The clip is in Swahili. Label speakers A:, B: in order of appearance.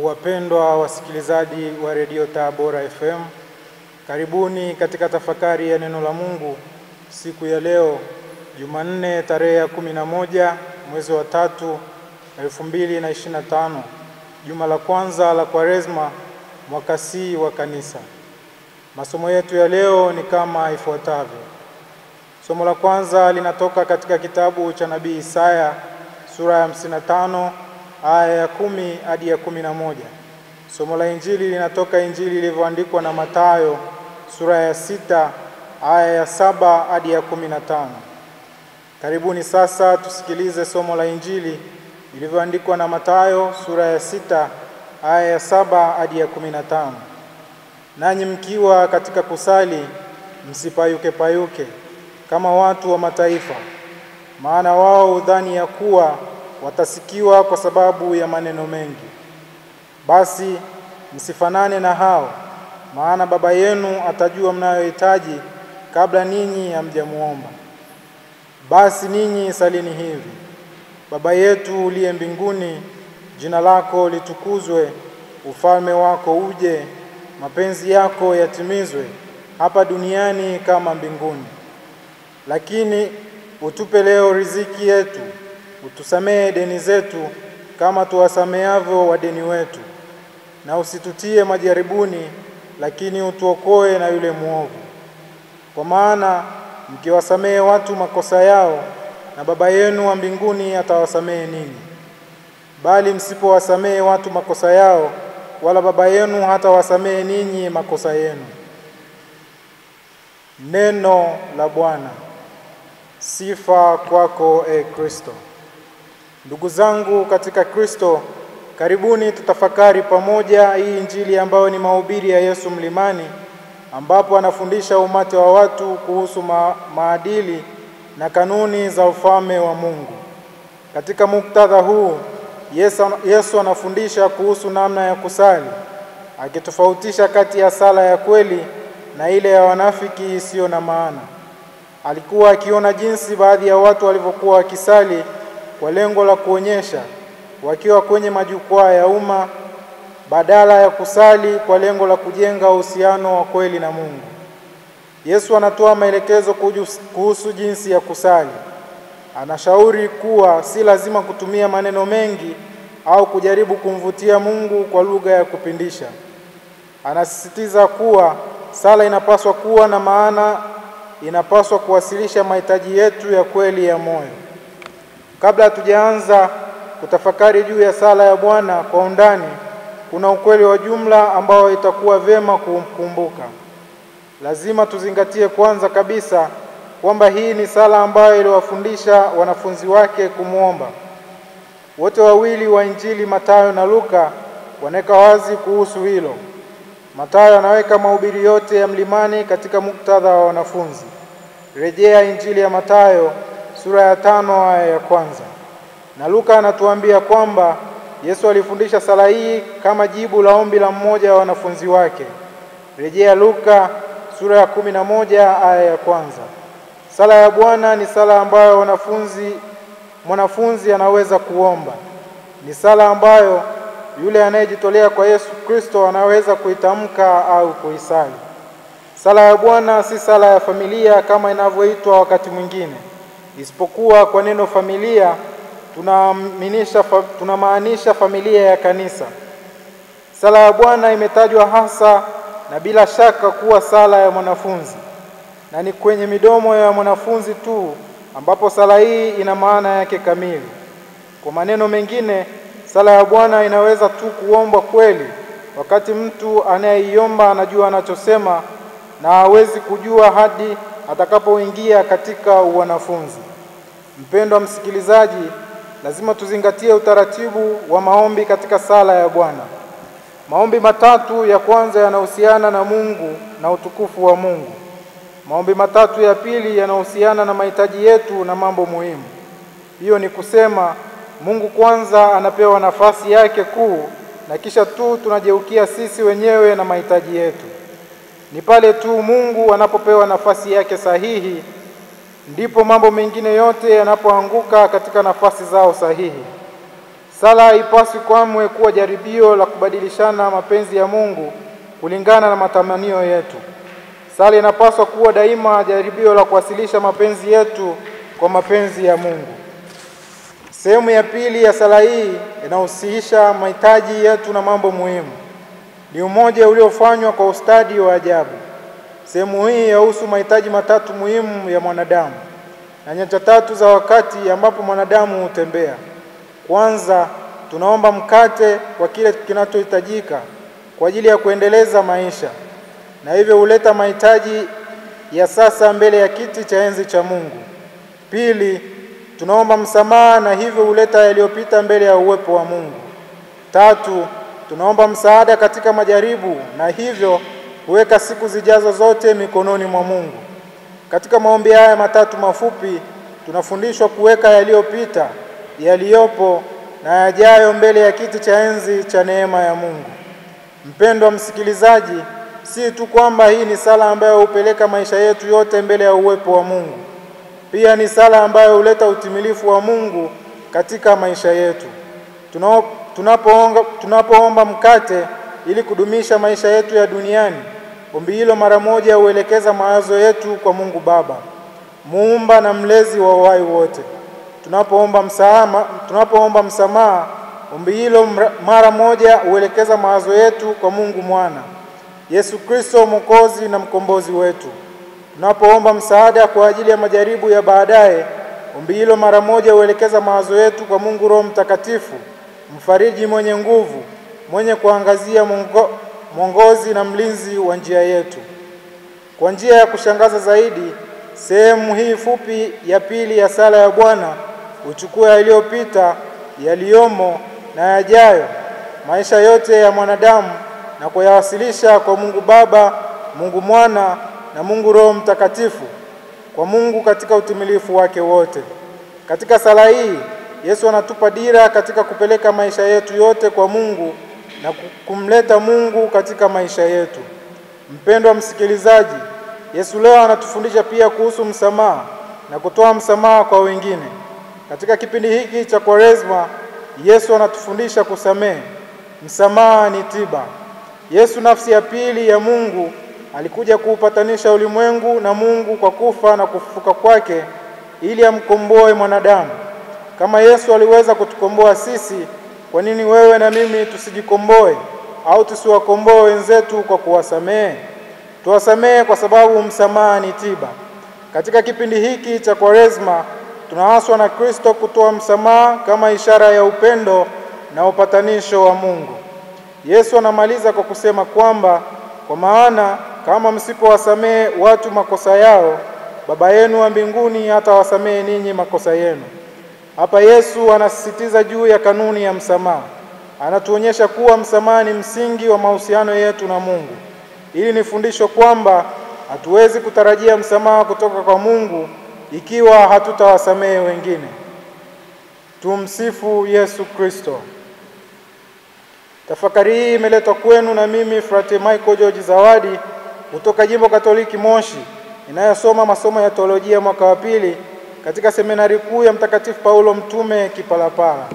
A: Wapendwa wasikilizaji wa Radio Tabora FM, karibuni katika tafakari ya neno la Mungu siku ya leo Jumanne tarehe 11 mwezi wa 3 2025, juma la kwanza la Kwaresma mwaka C wa kanisa. Masomo yetu ya leo ni kama ifuatavyo. Somo la kwanza linatoka katika kitabu cha Nabii Isaya sura ya 55 aya ya 10 hadi ya 11. Somo la Injili linatoka Injili ilivyoandikwa na Mathayo sura ya 6 aya ya 7 hadi ya 15. Karibuni sasa tusikilize somo la Injili ilivyoandikwa na Mathayo sura ya 6 aya ya 7 hadi ya 15. Nanyi mkiwa katika kusali, msipayuke kama watu wa mataifa, maana wao udhani ya kuwa watasikiwa kwa sababu ya maneno mengi. Basi msifanane na hao, maana Baba yenu atajua mnayohitaji kabla ninyi hamjamuomba. Basi ninyi salini hivi: Baba yetu uliye mbinguni, jina lako litukuzwe, ufalme wako uje, mapenzi yako yatimizwe hapa duniani kama mbinguni. Lakini utupe leo riziki yetu, utusamehe deni zetu kama tuwasamehavyo wadeni wetu, na usitutie majaribuni, lakini utuokoe na yule muovu. Kwa maana mkiwasamehe watu makosa yao, na Baba yenu wa mbinguni atawasamehe ninyi. Bali msipowasamehe watu makosa yao, wala Baba yenu hatawasamehe ninyi makosa yenu. Neno la Bwana. Sifa kwako, Kristo. Ndugu zangu katika Kristo, karibuni tutafakari pamoja hii Injili ambayo ni mahubiri ya Yesu mlimani, ambapo anafundisha umati wa watu kuhusu maadili na kanuni za ufalme wa Mungu. Katika muktadha huu, Yesu anafundisha kuhusu namna ya kusali, akitofautisha kati ya sala ya kweli na ile ya wanafiki isiyo na maana. Alikuwa akiona jinsi baadhi ya watu walivyokuwa wakisali kwa lengo la kuonyesha wakiwa kwenye majukwaa ya umma, badala ya kusali kwa lengo la kujenga uhusiano wa kweli na Mungu. Yesu anatoa maelekezo kuhusu jinsi ya kusali. Anashauri kuwa si lazima kutumia maneno mengi au kujaribu kumvutia Mungu kwa lugha ya kupindisha. Anasisitiza kuwa sala inapaswa kuwa na maana, inapaswa kuwasilisha mahitaji yetu ya kweli ya moyo. Kabla hatujaanza kutafakari juu ya sala ya Bwana kwa undani, kuna ukweli wa jumla ambao itakuwa vema kukumbuka. Lazima tuzingatie kwanza kabisa kwamba hii ni sala ambayo iliwafundisha wanafunzi wake kumuomba. Wote wawili wa Injili, Mathayo na Luka, wanaweka wazi kuhusu hilo. Mathayo anaweka mahubiri yote ya mlimani katika muktadha wa wanafunzi. Rejea Injili ya Mathayo sura ya 5 aya ya 1. Na Luka anatuambia kwamba Yesu alifundisha sala hii kama jibu la ombi la mmoja wa wanafunzi wake. Rejea Luka sura ya 11 aya ya 1. Sala ya Bwana ni sala ambayo mwanafunzi anaweza kuomba. Ni sala ambayo yule anayejitolea kwa Yesu Kristo anaweza kuitamka au kuisali. Sala ya Bwana si sala ya familia kama inavyoitwa wakati mwingine. Isipokuwa kwa neno familia tunamaanisha familia ya kanisa. Sala ya Bwana imetajwa hasa na bila shaka kuwa sala ya mwanafunzi, na ni kwenye midomo ya mwanafunzi tu ambapo sala hii ina maana yake kamili. Kwa maneno mengine, sala ya Bwana inaweza tu kuombwa kweli wakati mtu anayeiomba anajua anachosema, na hawezi kujua hadi atakapoingia katika wanafunzi. Mpendwa msikilizaji, lazima tuzingatie utaratibu wa maombi katika sala ya Bwana. Maombi matatu ya kwanza yanahusiana na Mungu na utukufu wa Mungu. Maombi matatu ya pili yanahusiana na mahitaji yetu na mambo muhimu. Hiyo ni kusema Mungu kwanza anapewa nafasi yake kuu, na kisha tu tunageukia sisi wenyewe na mahitaji yetu. Ni pale tu Mungu anapopewa nafasi yake sahihi ndipo mambo mengine yote yanapoanguka katika nafasi zao sahihi. Sala haipaswi kamwe kuwa jaribio la kubadilishana mapenzi ya Mungu kulingana na matamanio yetu. Sala inapaswa kuwa daima jaribio la kuwasilisha mapenzi yetu kwa mapenzi ya Mungu. Sehemu ya pili ya sala hii inahusisha mahitaji yetu na mambo muhimu. Ni umoja uliofanywa kwa ustadi wa ajabu. Sehemu hii yahusu mahitaji matatu muhimu ya mwanadamu na nyanja tatu za wakati ambapo mwanadamu hutembea. Kwanza, tunaomba mkate kwa kile kinachohitajika kwa ajili ya kuendeleza maisha, na hivyo huleta mahitaji ya sasa mbele ya kiti cha enzi cha Mungu. Pili, tunaomba msamaha na hivyo huleta yaliyopita mbele ya uwepo wa Mungu. Tatu, tunaomba msaada katika majaribu na hivyo huweka siku zijazo zote mikononi mwa Mungu. Katika maombi haya matatu mafupi, tunafundishwa kuweka yaliyopita, yaliyopo na yajayo mbele ya kiti cha enzi cha neema ya Mungu. Mpendwa msikilizaji, si tu kwamba hii ni sala ambayo hupeleka maisha yetu yote mbele ya uwepo wa Mungu. Pia ni sala ambayo huleta utimilifu wa Mungu katika maisha yetu. Tunapoomba mkate ili kudumisha maisha yetu ya duniani, ombi hilo mara moja huelekeza mawazo yetu kwa Mungu Baba, muumba na mlezi wa uhai wote. Tunapoomba msamaha, ombi hilo mara moja huelekeza mawazo yetu kwa Mungu Mwana, Yesu Kristo Mwokozi na mkombozi wetu. Tunapoomba msaada kwa ajili ya majaribu ya baadaye, ombi hilo mara moja huelekeza mawazo yetu kwa Mungu Roho Mtakatifu, mfariji mwenye nguvu, mwenye kuangazia mwongozi na mlinzi wa njia yetu. Kwa njia ya kushangaza zaidi, sehemu hii fupi ya pili ya sala ya Bwana huchukua yaliyopita, yaliyomo na yajayo, maisha yote ya mwanadamu na kuyawasilisha kwa Mungu Baba, Mungu Mwana na Mungu Roho Mtakatifu, kwa Mungu katika utimilifu wake wote. Katika sala hii, Yesu anatupa dira katika kupeleka maisha yetu yote kwa Mungu na kumleta Mungu katika maisha yetu. Mpendwa msikilizaji, Yesu leo anatufundisha pia kuhusu msamaha na kutoa msamaha kwa wengine. Katika kipindi hiki cha Kwaresma, Yesu anatufundisha kusamehe. Msamaha ni tiba. Yesu, nafsi ya pili ya Mungu, alikuja kuupatanisha ulimwengu na Mungu kwa kufa na kufufuka kwake ili amkomboe mwanadamu. Kama Yesu aliweza kutukomboa sisi, kwa nini wewe na mimi tusijikomboe au tusiwakomboe wenzetu kwa kuwasamehe? Tuwasamehe kwa sababu msamaha ni tiba. Katika kipindi hiki cha Kwaresma, tunaaswa na Kristo kutoa msamaha kama ishara ya upendo na upatanisho wa Mungu. Yesu anamaliza kwa kusema kwamba, kwa maana kama msipowasamehe watu makosa yao, Baba yenu wa mbinguni hatawasamehe ninyi makosa yenu. Hapa Yesu anasisitiza juu ya kanuni ya msamaha. Anatuonyesha kuwa msamaha ni msingi wa mahusiano yetu na Mungu. Hili ni fundisho kwamba hatuwezi kutarajia msamaha kutoka kwa Mungu ikiwa hatutawasamehe wengine. Tumsifu Yesu Kristo. Tafakari hii imeletwa kwenu na mimi Frate Michael George Zawadi kutoka Jimbo Katoliki Moshi, inayosoma masomo ya teolojia mwaka wa pili katika seminari kuu ya Mtakatifu Paulo Mtume Kipalapala.